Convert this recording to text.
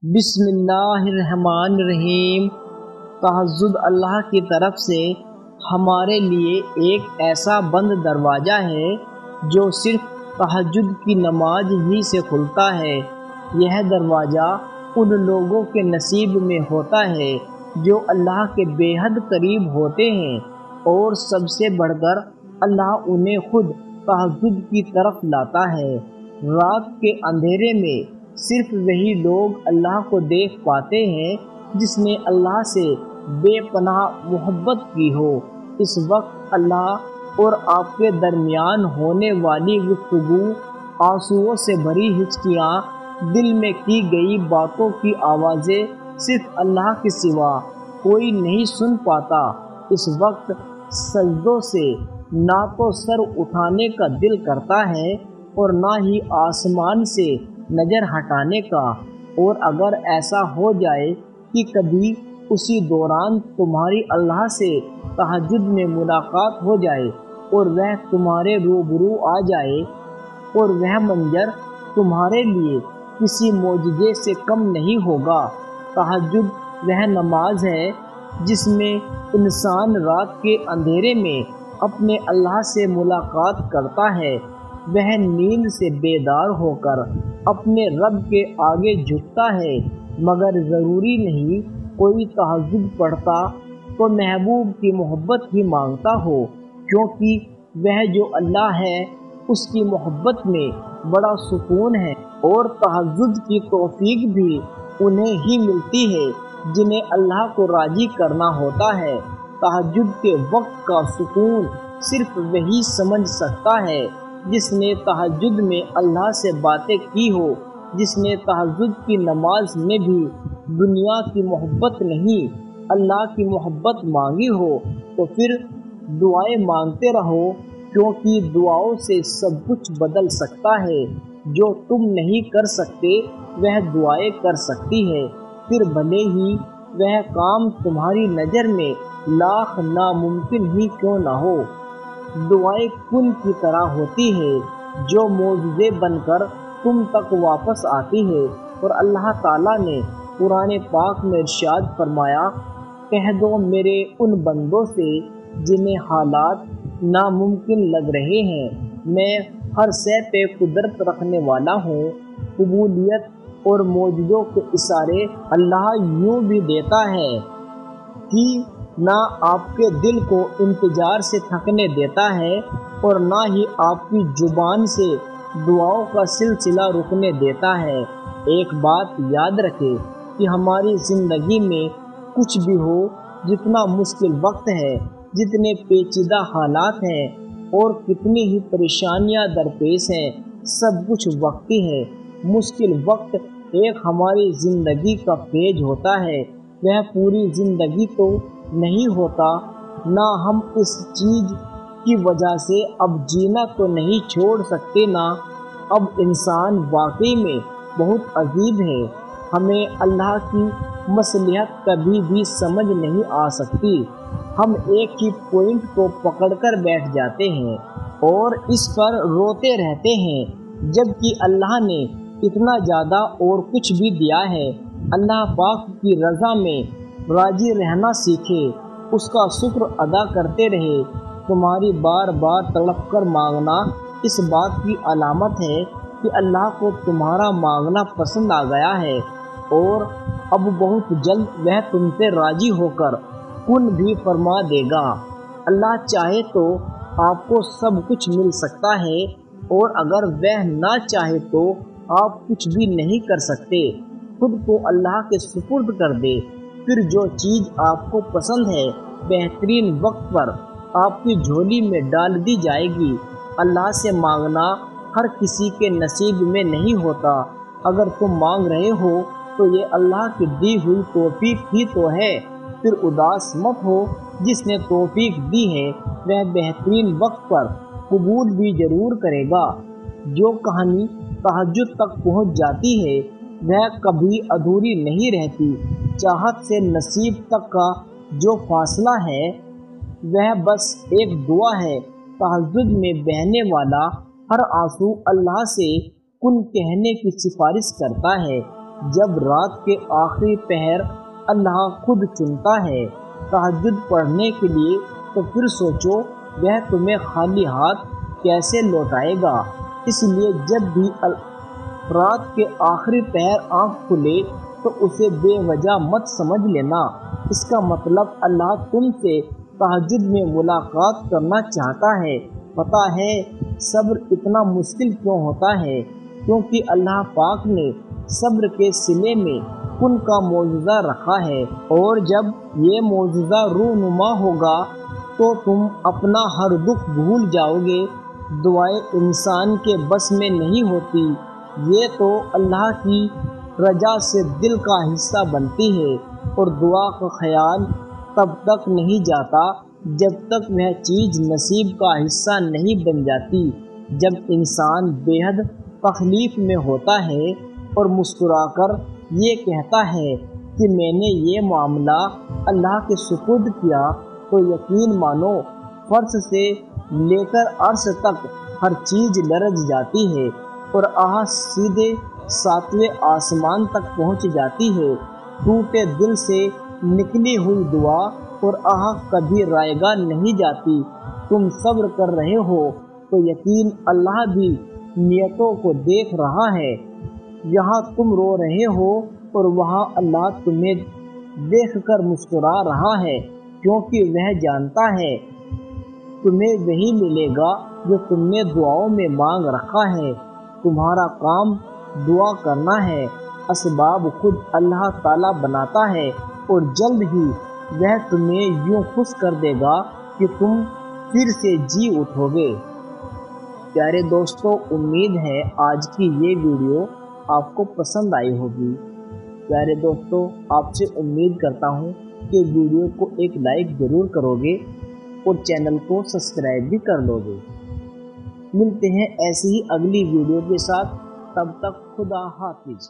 بسم اللہ الرحمن الرحیم۔ تہجد اللہ کی طرف سے ہمارے لیے ایک ایسا بند دروازہ ہے جو صرف تہجد کی نماز ہی سے کھلتا ہے۔ یہ دروازہ ان لوگوں کے نصیب میں ہوتا ہے جو اللہ کے بے حد قریب ہوتے ہیں، اور سب سے بڑھ کر اللہ انہیں خود تہجد کی طرف لاتا ہے۔ رات کے اندھیرے میں صرف وہی لوگ اللہ کو دیکھ پاتے ہیں جس نے اللہ سے بے پناہ محبت کی ہو۔ اس وقت اللہ اور آپ کے درمیان ہونے والی گفتگو، آنسوؤں سے بھری ہچکیاں، دل میں کی گئی باتوں کی آوازیں صرف اللہ کے سوا کوئی نہیں سن پاتا۔ اس وقت سجدوں سے نہ تو سر اٹھانے کا دل کرتا ہے اور نہ ہی آسمان سے نظر ہٹانے کا، اور اگر ایسا ہو جائے کہ کبھی اسی دوران تمہاری اللہ سے تہجد میں ملاقات ہو جائے اور وہ تمہارے روبرو آ جائے، اور وہ منظر تمہارے لیے کسی معجزے سے کم نہیں ہوگا۔ تہجد وہ نماز ہے جس میں انسان رات کے اندھیرے میں اپنے اللہ سے ملاقات کرتا ہے۔ وہ نیند سے بیدار ہو کر اپنے رب کے آگے جھکتا ہے، مگر ضروری نہیں کوئی تہجد پڑھتا تو محبوب کی محبت ہی مانگتا ہو، کیونکہ وہ جو اللہ ہے اس کی محبت میں بڑا سکون ہے، اور تہجد کی توفیق بھی انہیں ہی ملتی ہے جنہیں اللہ کو راضی کرنا ہوتا ہے۔ تہجد کے وقت کا سکون صرف وہی سمجھ سکتا ہے جس نے تہجد میں اللہ سے باتیں کی ہو، جس نے تہجد کی نماز میں بھی دنیا کی محبت نہیں اللہ کی محبت مانگی ہو۔ تو پھر دعائیں مانگتے رہو، کیونکہ دعاؤں سے سب کچھ بدل سکتا ہے۔ جو تم نہیں کر سکتے وہ دعائیں کر سکتی ہے، پھر بھلے ہی وہ کام تمہاری نظر میں لاکھ ناممکن ہی کیوں نہ ہو۔ دعائیں کن کی طرح ہوتی ہے جو معجزے بن کر تم تک واپس آتی ہے، اور اللہ تعالیٰ نے قرآن پاک میں ارشاد فرمایا، کہہ دو میرے ان بندوں سے جنہیں حالات ناممکن لگ رہے ہیں، میں ہر شے پہ قدرت رکھنے والا ہوں۔ قبولیت اور معجزوں کے اشارے اللہ یوں بھی دیتا ہے کہ نہ آپ کے دل کو انتظار سے تھکنے دیتا ہے اور نہ ہی آپ کی زبان سے دعاؤں کا سلسلہ رکنے دیتا ہے۔ ایک بات یاد رکھے کہ ہماری زندگی میں کچھ بھی ہو، جتنا مشکل وقت ہے، جتنے پیچیدہ حالات ہیں اور کتنی ہی پریشانیاں درپیش ہیں، سب کچھ وقتی ہے۔ مشکل وقت ایک ہماری زندگی کا فیز ہوتا ہے، وہ پوری زندگی تو نہیں ہوتا۔ نہ ہم اس چیز کی وجہ سے اب جینا تو نہیں چھوڑ سکتے، نہ اب انسان واقعی میں بہت عجیب ہے، ہمیں اللہ کی مصلحت کبھی بھی سمجھ نہیں آ سکتی۔ ہم ایک ہی پوائنٹ کو پکڑ کر بیٹھ جاتے ہیں اور اس پر روتے رہتے ہیں، جبکہ اللہ نے اتنا زیادہ اور کچھ بھی دیا ہے۔ اللہ پاک کی رضا میں راضی رہنا سیکھے، اس کا شکر ادا کرتے رہے۔ تمہاری بار بار تڑپ کر مانگنا اس بات کی علامت ہے کہ اللہ کو تمہارا مانگنا پسند آ گیا ہے، اور اب بہت جلد وہ تم سے راضی ہو کر کن بھی فرما دے گا۔ اللہ چاہے تو آپ کو سب کچھ مل سکتا ہے، اور اگر وہ نہ چاہے تو آپ کچھ بھی نہیں کر سکتے۔ خود کو اللہ کے سپرد کر دے، پھر جو چیز آپ کو پسند ہے بہترین وقت پر آپ کی جھولی میں ڈال دی جائے گی۔ اللہ سے مانگنا ہر کسی کے نصیب میں نہیں ہوتا۔ اگر تم مانگ رہے ہو تو یہ اللہ کی دی ہوئی توفیق ہی تو ہے، پھر اداس مت ہو۔ جس نے توفیق دی ہے وہ بہترین وقت پر قبول بھی ضرور کرے گا۔ جو کہانی تہجد تک پہنچ جاتی ہے وہ کبھی ادھوری نہیں رہتی۔ چاہت سے نصیب تک کا جو فاصلہ ہے وہ بس ایک دعا ہے۔ تہجد میں بہنے والا ہر آنسو اللہ سے کن کہنے کی سفارش کرتا ہے۔ جب رات کے آخری پہر اللہ خود چنتا ہے تہجد پڑھنے کے لیے تو پھر سوچو وہ تمہیں خالی ہاتھ کیسے لوٹائے گا۔ اس لیے جب بھی رات کے آخری پہر آنکھ کھلے تو اسے بے وجہ مت سمجھ لینا۔ اس کا مطلب اللہ تم سے تہجد میں ملاقات کرنا چاہتا ہے۔ پتہ ہے صبر اتنا مشکل کیوں ہوتا ہے؟ کیونکہ اللہ پاک نے صبر کے صلے میں کن کا معجزہ رکھا ہے، اور جب یہ معجزہ رونما ہوگا تو تم اپنا ہر دکھ بھول جاؤ گے۔ دعائیں انسان کے بس میں نہیں ہوتی، یہ تو اللہ کی رضا سے دل کا حصہ بنتی ہے، اور دعا کا خیال تب تک نہیں جاتا جب تک وہ چیز نصیب کا حصہ نہیں بن جاتی۔ جب انسان بے حد تکلیف میں ہوتا ہے اور مسکرا کر یہ کہتا ہے کہ میں نے یہ معاملہ اللہ کے سپرد کیا، تو یقین مانو فرش سے لے کر عرش تک ہر چیز لرز جاتی ہے، اور آہ سیدھے ساتویں آسمان تک پہنچ جاتی ہے۔ ٹوٹے دل سے نکلی ہوئی دعا اور آہ کبھی رائگاں نہیں جاتی۔ تم صبر کر رہے ہو تو یقین اللہ بھی نیتوں کو دیکھ رہا ہے۔ یہاں تم رو رہے ہو اور وہاں اللہ تمہیں دیکھ کر مسکرا رہا ہے، کیونکہ وہ جانتا ہے تمہیں وہی ملے گا جو تم نے دعاؤں میں مانگ رکھا ہے۔ تمہارا کام دعا کرنا ہے، اسباب خود اللہ تعالیٰ بناتا ہے، اور جلد ہی وہ تمہیں یوں خوش کر دے گا کہ تم پھر سے جی اٹھو گے۔ پیارے دوستو، امید ہے آج کی یہ ویڈیو آپ کو پسند آئی ہوگی۔ پیارے دوستو، آپ سے امید کرتا ہوں کہ ویڈیو کو ایک لائک ضرور کرو گے اور چینل کو سبسکرائب بھی کر لو گے۔ ملتے ہیں ایسی ہی اگلی ویڈیو کے ساتھ، تب تک خدا حافظ۔